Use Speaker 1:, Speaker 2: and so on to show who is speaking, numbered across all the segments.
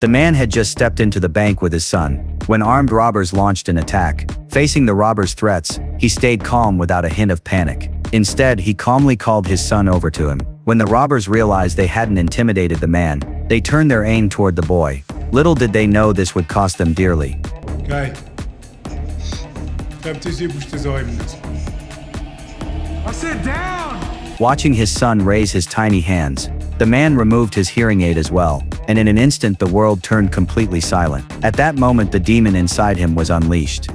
Speaker 1: The man had just stepped into the bank with his son, when armed robbers launched an attack. Facing the robbers' threats, he stayed calm without a hint of panic. Instead, he calmly called his son over to him. When the robbers realized they hadn't intimidated the man, they turned their aim toward the boy. Little did they know this would cost them dearly.
Speaker 2: Geil. Ich hab dich lieb, ich säumen. I said down!
Speaker 1: Watching his son raise his tiny hands, the man removed his hearing aid as well, and in an instant the world turned completely silent. At that moment the demon inside him was unleashed.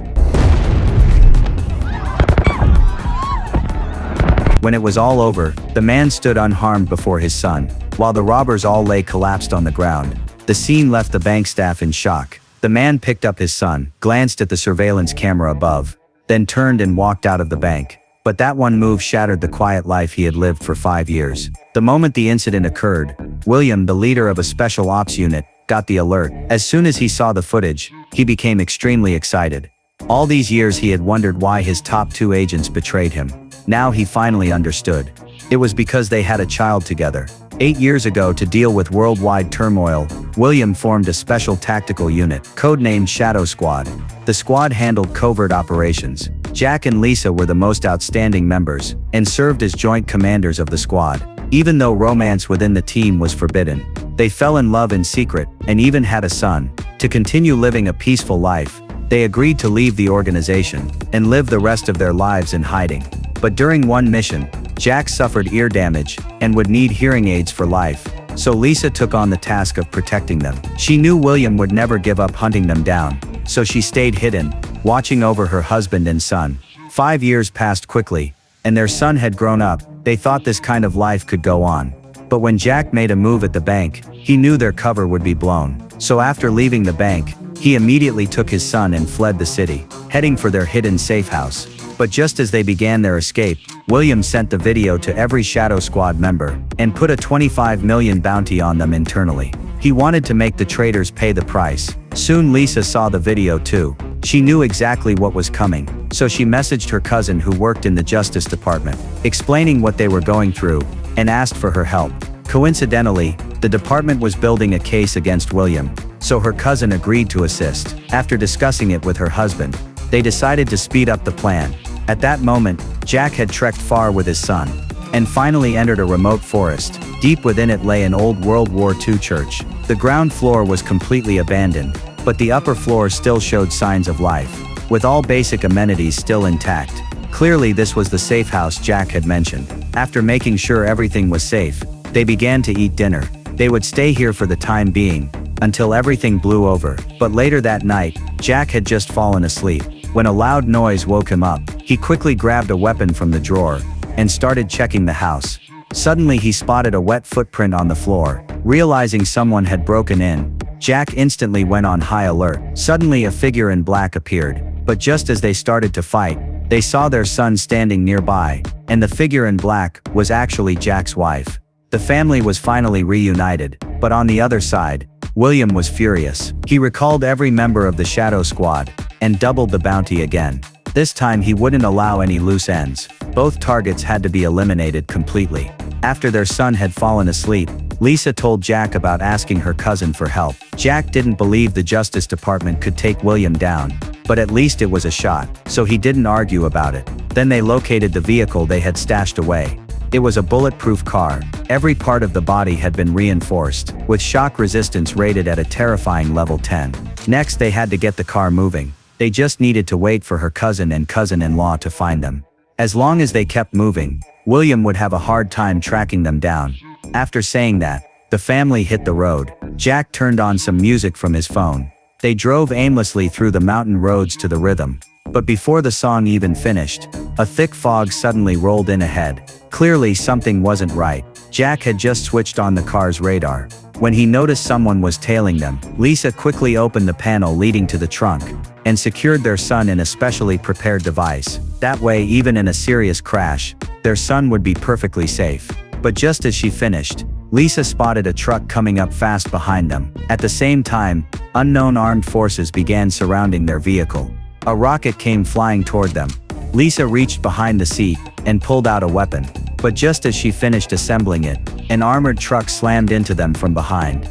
Speaker 1: When it was all over, the man stood unharmed before his son, while the robbers all lay collapsed on the ground. The scene left the bank staff in shock. The man picked up his son, glanced at the surveillance camera above, then turned and walked out of the bank. But that one move shattered the quiet life he had lived for 5 years. The moment the incident occurred, William, the leader of a special ops unit, got the alert. As soon as he saw the footage, he became extremely excited. All these years he had wondered why his top 2 agents betrayed him. Now he finally understood. It was because they had a child together. 8 years ago, to deal with worldwide turmoil, William formed a special tactical unit, codenamed Shadow Squad. The squad handled covert operations. Jack and Lisa were the most outstanding members, and served as joint commanders of the squad. Even though romance within the team was forbidden, they fell in love in secret, and even had a son. To continue living a peaceful life, they agreed to leave the organization, and live the rest of their lives in hiding. But during one mission, Jack suffered ear damage, and would need hearing aids for life, so Lisa took on the task of protecting them. She knew William would never give up hunting them down, so she stayed hidden, watching over her husband and son. 5 years passed quickly, and their son had grown up. They thought this kind of life could go on. But when Jack made a move at the bank, he knew their cover would be blown. So after leaving the bank, he immediately took his son and fled the city, heading for their hidden safe house. But just as they began their escape, William sent the video to every Shadow Squad member, and put a 25 million bounty on them internally. He wanted to make the traitors pay the price. Soon Lisa saw the video too. She knew exactly what was coming, so she messaged her cousin who worked in the Justice Department, explaining what they were going through, and asked for her help. Coincidentally, the department was building a case against William, so her cousin agreed to assist. After discussing it with her husband, they decided to speed up the plan. At that moment, Jack had trekked far with his son, and finally entered a remote forest. Deep within it lay an old World War II church. The ground floor was completely abandoned, but the upper floor still showed signs of life, with all basic amenities still intact. Clearly this was the safe house Jack had mentioned. After making sure everything was safe, they began to eat dinner. They would stay here for the time being, until everything blew over. But later that night, Jack had just fallen asleep, when a loud noise woke him up. He quickly grabbed a weapon from the drawer, and started checking the house. Suddenly he spotted a wet footprint on the floor. Realizing someone had broken in, Jack instantly went on high alert. Suddenly a figure in black appeared, but just as they started to fight, they saw their son standing nearby, and the figure in black was actually Jack's wife. The family was finally reunited, but on the other side, William was furious. He recalled every member of the Shadow Squad, and doubled the bounty again. This time he wouldn't allow any loose ends. Both targets had to be eliminated completely. After their son had fallen asleep, Lisa told Jack about asking her cousin for help. Jack didn't believe the Justice Department could take William down, but at least it was a shot, so he didn't argue about it. Then they located the vehicle they had stashed away. It was a bulletproof car. Every part of the body had been reinforced, with shock resistance rated at a terrifying level 10. Next they had to get the car moving. They just needed to wait for her cousin and cousin-in-law to find them. As long as they kept moving, William would have a hard time tracking them down. After saying that, the family hit the road. Jack turned on some music from his phone. They drove aimlessly through the mountain roads to the rhythm. But before the song even finished, a thick fog suddenly rolled in ahead. Clearly something wasn't right. Jack had just switched on the car's radar. When he noticed someone was tailing them, Lisa quickly opened the panel leading to the trunk, and secured their son in a specially prepared device. That way, even in a serious crash, their son would be perfectly safe. But just as she finished, Lisa spotted a truck coming up fast behind them. At the same time, unknown armed forces began surrounding their vehicle. A rocket came flying toward them. Lisa reached behind the seat, and pulled out a weapon. But just as she finished assembling it, an armored truck slammed into them from behind.